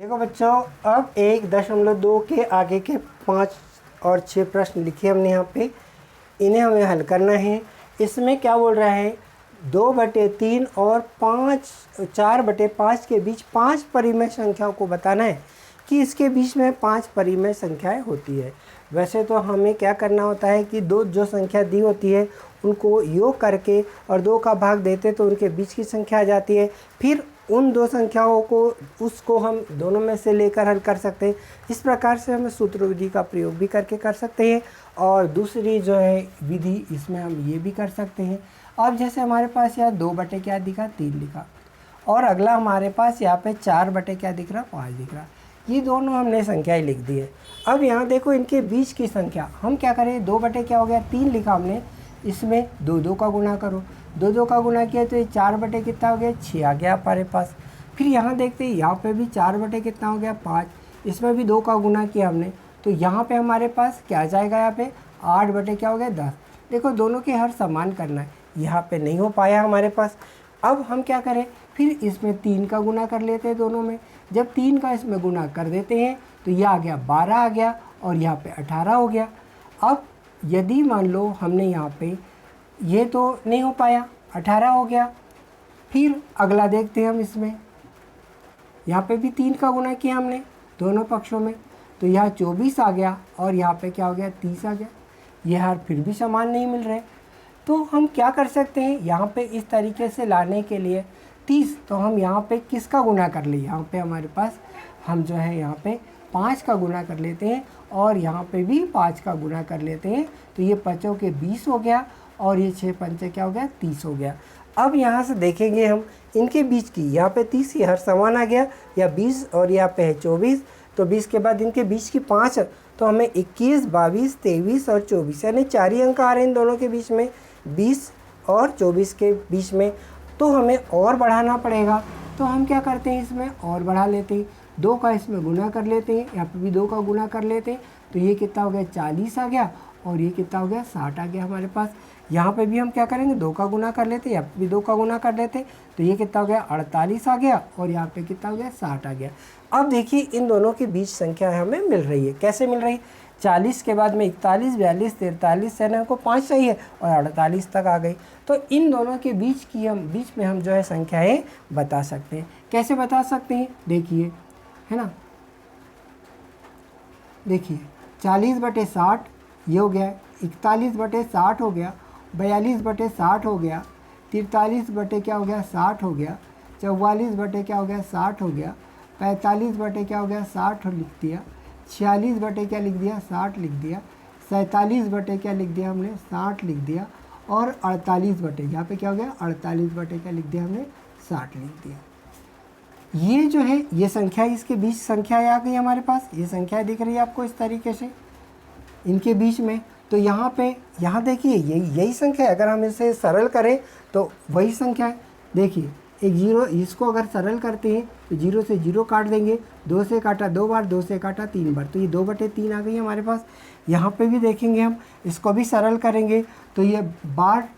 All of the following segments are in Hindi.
देखो बच्चों, अब 1.2 के आगे के 5 और 6 प्रश्न लिखे हमने यहाँ पे, इन्हें हमें हल करना है। इसमें क्या बोल रहा है, 2/3 और 4/5 के बीच 5 परिमेय संख्याओं को बताना है कि इसके बीच में 5 परिमेय संख्याएं होती है। वैसे तो हमें क्या करना होता है कि दो जो संख्या दी होती है उनको योग करके और 2 का भाग देते तो उनके बीच की संख्या आ जाती है। फिर उन 2 संख्याओं को उसको हम दोनों में से लेकर हल कर सकते हैं। इस प्रकार से हम सूत्र विधि का प्रयोग भी करके कर सकते हैं। और दूसरी जो है विधि, इसमें हम ये भी कर सकते हैं। अब जैसे हमारे पास यहाँ 2 क्या दिखा, 3 लिखा, और अगला हमारे पास यहाँ पे 4 क्या दिख रहा, 5 दिख रहा। ये दोनों हमने संख्याएं लिख दी है। अब यहाँ देखो इनके बीच की संख्या हम क्या करें, 2 क्या हो गया, 3 लिखा हमने, इसमें 2 का गुणा करो, 2 का गुणा किया तो ये 4 कितना हो गया, 6 आ गया हमारे पास। फिर यहाँ देखते हैं, यहाँ पे भी 4 कितना हो गया, 5, इसमें भी 2 का गुणा किया हमने, तो यहाँ पे हमारे पास क्या आ जाएगा, यहाँ पे 8 क्या हो गया, 10। देखो दोनों के हर समान करना है, यहाँ पे नहीं हो पाया हमारे पास। अब हम क्या करें, फिर इसमें 3 का गुणा कर लेते हैं दोनों में। जब 3 का इसमें गुणा कर देते हैं तो यह आ गया 12 आ गया, और यहाँ पे 18 हो गया। अब यदि मान लो हमने यहाँ पे ये तो नहीं हो पाया, 18 हो गया, फिर अगला देखते हैं हम इसमें, यहाँ पे भी 3 का गुणा किया हमने दोनों पक्षों में, तो यहाँ 24 आ गया, और यहाँ पे क्या हो गया, 30 आ गया। ये हर फिर भी समान नहीं मिल रहे, तो हम क्या कर सकते हैं, यहाँ पे इस तरीके से लाने के लिए 30, तो हम यहाँ पे किसका गुणा कर ले, यहाँ पे हमारे पास हम जो है यहाँ पे 5 का गुणा कर लेते हैं, और यहाँ पे भी 5 का गुणा कर लेते हैं, तो ये 5 के 20 हो गया, और ये 6 पंचे क्या हो गया, 30 हो गया। अब यहाँ से देखेंगे हम इनके बीच की, यहाँ पे 30 ये हर समान आ गया, या 20 और यहाँ पे है 24, तो 20 के बाद इनके बीच की 5, तो हमें 21, 22, 23 और 24 यानी 4 ही अंक आ रहे हैं इन दोनों के बीच में, 20 और 24 के बीच में। तो हमें और बढ़ाना पड़ेगा, तो हम क्या करते हैं, इसमें और बढ़ा लेते हैं, 2 का इसमें गुणा कर लेते हैं, यहाँ पे भी 2 का गुणा कर लेते हैं, तो ये कितना हो गया, 40 आ गया, और ये कितना हो गया, 60 आ गया हमारे पास। यहाँ पे भी हम क्या करेंगे, 2 का गुणा कर लेते हैं, यहाँ पे भी 2 का गुणा कर लेते हैं, तो ये कितना हो गया, 48 आ गया, और यहाँ पे कितना हो गया, 60 आ गया। अब देखिए इन दोनों के बीच संख्या हमें मिल रही है, कैसे मिल रही है, 40 के बाद में 41, 42, 43 यानी हमको 5 चाहिए, और 48 तक आ गई। तो इन दोनों के बीच में हम जो है संख्याएँ बता सकते हैं। कैसे बता सकते हैं, देखिए, है ना, देखिए 40/60 ये हो गया, 41/60 हो गया, 42/60 हो गया, 43 क्या हो गया, 60 हो गया, 44 क्या हो गया, 60 हो गया, 45 क्या हो गया, 60 लिख दिया, 46 क्या लिख दिया, 60 लिख दिया, 47 क्या लिख दिया हमने, 60 लिख दिया, और 48 यहाँ पे क्या हो गया, 48 क्या लिख दिया हमने, 60 लिख दिया। ये जो है ये संख्या, इसके बीच संख्याएं आ गई हमारे पास, ये संख्याएं दिख रही है आपको इस तरीके से इनके बीच में। तो यहाँ पे यहाँ देखिए यही संख्या है, अगर हम इसे सरल करें तो वही संख्या है। देखिए एक 0, इसको अगर सरल करते हैं तो 0 से 0 काट देंगे, 2 से काटा 2 बार, 2 से काटा 3 बार, तो ये 2/3 आ गई हमारे पास। यहाँ पे भी देखेंगे हम, इसको भी सरल करेंगे तो ये बार,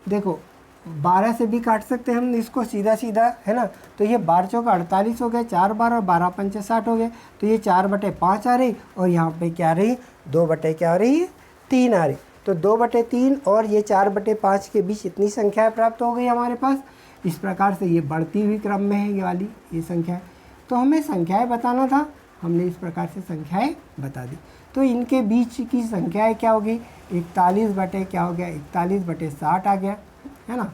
देखो 12 से भी काट सकते हैं हम इसको सीधा सीधा, है ना, तो ये 12 चौका 48 हो गए, 4 बार और 12 पंचे 60 हो गए, तो ये 4/5 आ रही, और यहाँ पे क्या आ रही, 2 क्या आ रही है, 3 आ रही। तो 2/3 और ये 4/5 के बीच इतनी संख्याएं प्राप्त हो गई हमारे पास। इस प्रकार से ये बढ़ती हुई क्रम में है ये वाली ये संख्या। तो हमें संख्याएं बताना था, हमने इस प्रकार से संख्याएं बता दी। तो इनके बीच की संख्याएं क्या होगी, 41 क्या हो गया, 41/60 आ गया, है ना,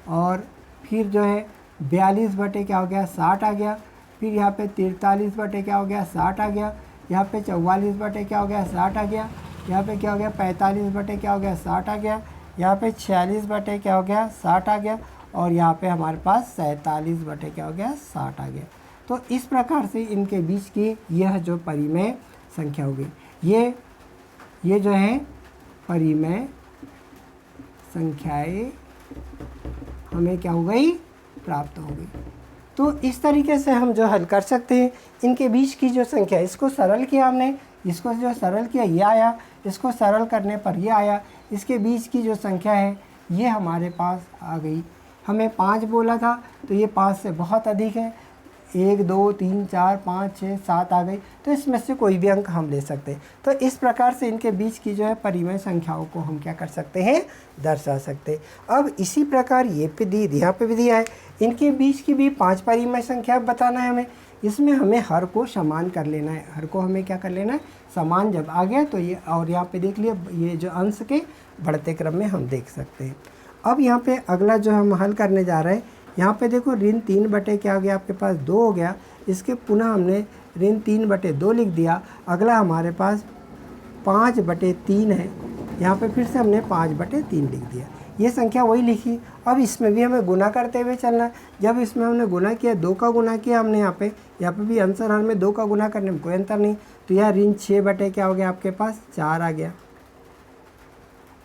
और फिर जो है 42 क्या हो गया, 60 आ गया, फिर यहाँ पे 43 क्या हो गया, 60 आ गया, यहाँ पे 44 क्या हो गया, 60 आ गया, यहाँ पे क्या हो गया, 45 क्या हो गया, 60 आ गया, यहाँ पे 46 क्या हो गया, 60 आ गया, और यहाँ पे हमारे पास 47 क्या हो गया, 60 आ गया। तो इस प्रकार से इनके बीच की यह जो परिमेय संख्या होगी, ये जो है परिमेय संख्याएं हमें क्या हो गई, प्राप्त हो गई। तो इस तरीके से हम जो हल कर सकते हैं इनके बीच की जो संख्या, इसको सरल किया हमने, इसको जो सरल किया ये आया, इसको सरल करने पर ये आया, इसके बीच की जो संख्या है ये हमारे पास आ गई। हमें 5 बोला था तो ये 5 से बहुत अधिक है, 1 2 3 4 5 6 7 आ गई, तो इसमें से कोई भी अंक हम ले सकते हैं। तो इस प्रकार से इनके बीच की जो है परिमेय संख्याओं को हम क्या कर सकते हैं, दर्शा सकते हैं। अब इसी प्रकार ये पे दी, यहाँ पे भी दिया है, इनके बीच की भी 5 परिमेय संख्या बताना है हमें। इसमें हमें हर को समान कर लेना है, हर को हमें क्या कर लेना है, समान जब आ गया तो ये, और यहाँ पे देख लिया ये जो अंश के बढ़ते क्रम में हम देख सकते हैं। अब यहाँ पे अगला जो हम हल करने जा रहे हैं, यहाँ पे देखो ऋण 3 बटे क्या हो गया आपके पास 2 हो गया, इसके पुनः हमने ऋण 3 बटे 2 लिख दिया। अगला हमारे पास 5 बटे 3 है, यहाँ पे फिर से हमने 5 बटे 3 लिख दिया, ये संख्या वही लिखी। अब इसमें भी हमें गुना करते हुए चलना है। जब इसमें हमने गुना किया, 2 का गुना किया हमने यहाँ पे भी आंसर हर में 2 का गुना करने में कोई अंतर नहीं, तो यह ऋण 6 बटे क्या हो गया आपके पास 4 आ गया।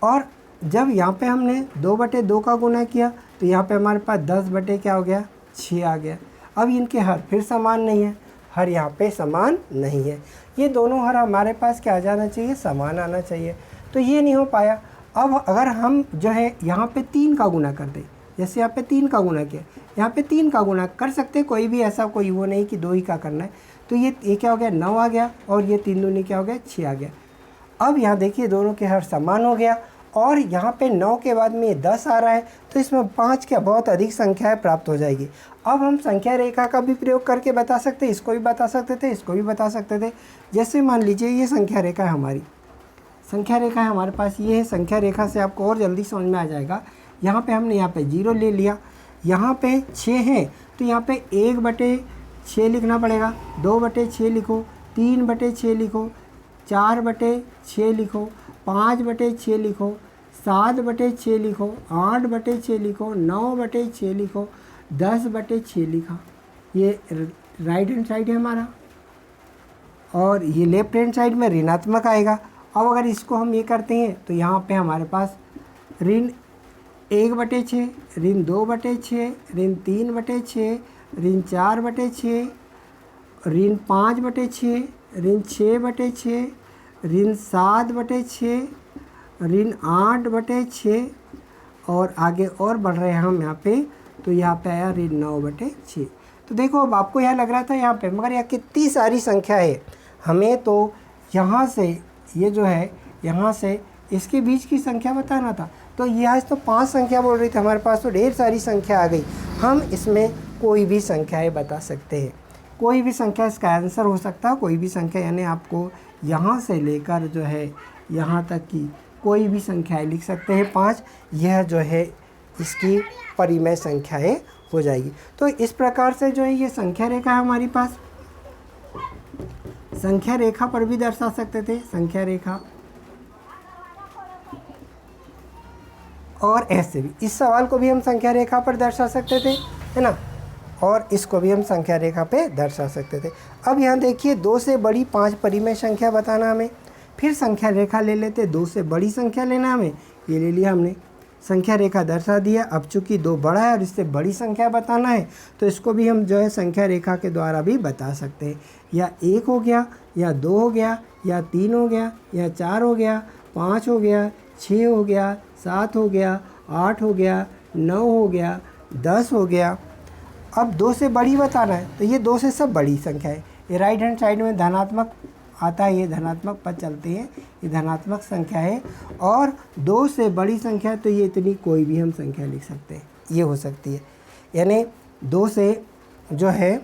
और जब यहाँ पे हमने 2 बटे 2 का गुना किया तो यहाँ पे हमारे पास 10 बटे क्या हो गया 6 आ गया। अब इनके हर फिर समान नहीं है, हर यहाँ पे समान नहीं है, ये दोनों हर हमारे पास क्या आ जाना चाहिए, समान आना चाहिए, तो ये नहीं हो पाया। अब अगर हम जो है यहाँ पे 3 का गुना कर दें, जैसे यहाँ पे 3 का गुना किया, यहाँ पे 3 का गुना कर सकते, कोई भी ऐसा कोई वो नहीं कि 2 ही का करना है, तो ये क्या हो गया 9 आ गया, और ये 3 दूनी क्या हो गया 6 आ गया। अब यहाँ देखिए दोनों के हर समान हो गया, और यहाँ पे 9 के बाद में 10 आ रहा है, तो इसमें 5 क्या बहुत अधिक संख्याएं प्राप्त हो जाएगी। अब हम संख्या रेखा का भी प्रयोग करके बता सकते, इसको भी बता सकते थे, इसको भी बता सकते थे। जैसे मान लीजिए ये संख्या रेखा है हमारी, संख्या रेखा है हमारे पास, ये है संख्या रेखा से आपको और जल्दी समझ में आ जाएगा। यहाँ पे हमने यहाँ पे 0 ले लिया, यहाँ पे 6 है तो यहाँ पे 1 बटे 6 लिखना पड़ेगा, 2 बटे 6 लिखो, 3 बटे 6 लिखो, 4 बटे 6 लिखो, 5 बटे 6 लिखो, 7 बटे 6 लिखो, 8 बटे 6 लिखो, 9 बटे 6 लिखो, 10 बटे 6 लिखा। ये राइट हैंड साइड है हमारा, और ये लेफ्ट हैंड साइड में ऋणात्मक आएगा। अब अगर इसको हम ये करते हैं तो यहाँ पे हमारे पास ऋण 1 बटे 6, ऋण 2 बटे 6, ऋण 3 बटे 6, ऋण 4 बटे 6, ऋण 5 बटे 6, ऋण 6 बटे 6, ऋण 7 बटे 6, ऋण 8 बटे 6, और आगे और बढ़ रहे हैं हम यहाँ पे, तो यहाँ पे आया ऋण 9 बटे 6। तो देखो अब आपको यह लग रहा था यहाँ पे, मगर यहाँ कितनी सारी संख्या है, हमें तो यहाँ से ये जो है यहाँ से इसके बीच की संख्या बताना था। तो ये आज तो 5 संख्या बोल रही थी हमारे पास, तो ढेर सारी संख्या आ गई। हम इसमें कोई भी संख्याएं बता सकते हैं, कोई भी संख्या इसका आंसर हो सकता है, कोई भी संख्या, यानी आपको यहाँ से लेकर जो है यहाँ तक की कोई भी संख्याएं लिख सकते हैं 5, यह जो है इसकी परिमेय संख्याएं हो जाएगी। तो इस प्रकार से जो है ये संख्या रेखा है हमारे पास, संख्या रेखा पर भी दर्शा सकते थे, संख्या रेखा, और ऐसे भी इस सवाल को भी हम संख्या रेखा पर दर्शा सकते थे, है ना, और इसको भी हम संख्या रेखा पे दर्शा सकते थे। अब यहाँ देखिए 2 से बड़ी 5 परिमेय संख्या बताना हमें, फिर संख्या रेखा ले लेते, 2 से बड़ी संख्या लेना हमें, ये ले लिया हमने, संख्या रेखा दर्शा दिया। अब चूंकि 2 बड़ा है और इससे बड़ी संख्या बताना है, तो इसको भी हम जो है संख्या रेखा के द्वारा भी बता सकते हैं, या 1 हो गया, या 2 हो गया, या 3 हो गया, या 4 हो गया, 5 हो गया, 6 हो गया, 7 हो गया, 8 हो गया, 9 हो गया, 10 हो गया। अब 2 से बड़ी बताना है, तो ये 2 से सब बड़ी संख्या है, ये राइट हैंड साइड में धनात्मक आता है, ये धनात्मक पद चलते हैं, ये धनात्मक संख्या है। और 2 से बड़ी संख्या, तो ये इतनी कोई भी हम संख्या लिख सकते हैं, ये हो सकती है, यानी 2 से जो है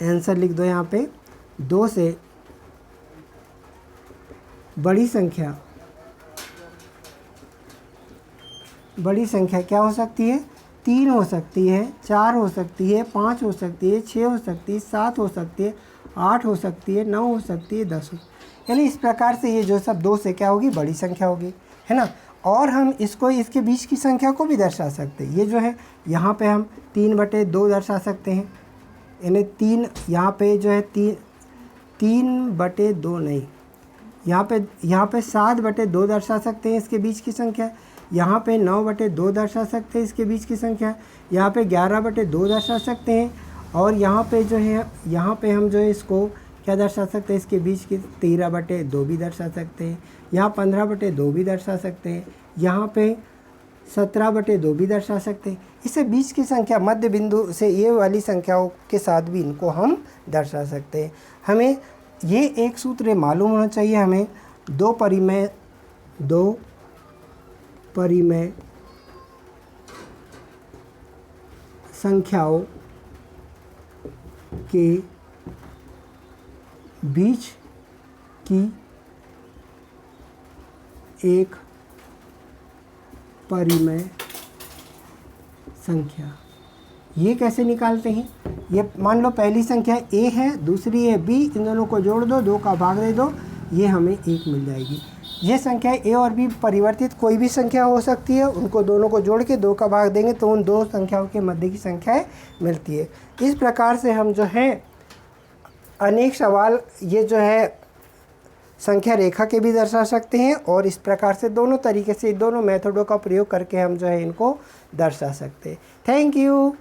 आंसर लिख दो यहाँ पे, 2 से बड़ी संख्या, बड़ी संख्या क्या हो सकती है, 3 हो सकती है, 4 हो सकती है, 5 हो सकती है, 6 हो सकती है, 7 हो सकती है, 8 हो सकती है, 9 हो सकती है, 10 हो, यानी इस प्रकार से ये जो सब 2 से क्या होगी, बड़ी संख्या होगी, है ना। और हम इसको इसके बीच की संख्या को भी दर्शा सकते हैं, ये जो है यहाँ पे हम 3 बटे 2 दर्शा सकते हैं, यानी 3 यहाँ पे जो है 3 बटे 2 नहीं, यहाँ पे 7 बटे 2 दर्शा सकते हैं इसके बीच की संख्या, यहाँ पे 9 बटे 2 दर्शा सकते हैं इसके बीच की संख्या, यहाँ पे 11 बटे 2 दर्शा सकते हैं, और यहाँ पे जो है यहाँ पे हम जो है इसको क्या दर्शा सकते हैं, इसके बीच की 13 बटे 2 भी दर्शा सकते हैं, यहाँ 15 बटे 2 भी दर्शा सकते हैं, यहाँ पे 17/2 भी दर्शा सकते हैं। इसे बीच की संख्या मध्य बिंदु से ये वाली संख्याओं के साथ भी इनको हम दर्शा सकते हैं। हमें ये एक सूत्र मालूम होना चाहिए, हमें दो परिमेय संख्याओं के बीच की एक परिमेय संख्या। ये कैसे निकालते हैं? ये मान लो पहली संख्या a है, दूसरी है b, इन दोनों को जोड़ दो, 2 का भाग दे दो, ये हमें 1 मिल जाएगी। ये संख्या a और b परिवर्तित कोई भी संख्या हो सकती है, उनको दोनों को जोड़ के 2 का भाग देंगे तो उन दो संख्याओं के मध्य की संख्याएं मिलती है। इस प्रकार से हम जो है अनेक सवाल ये जो है संख्या रेखा के भी दर्शा सकते हैं, और इस प्रकार से दोनों तरीके से दोनों मेथडों का प्रयोग करके हम जो है इनको दर्शा सकते हैं। Thank you.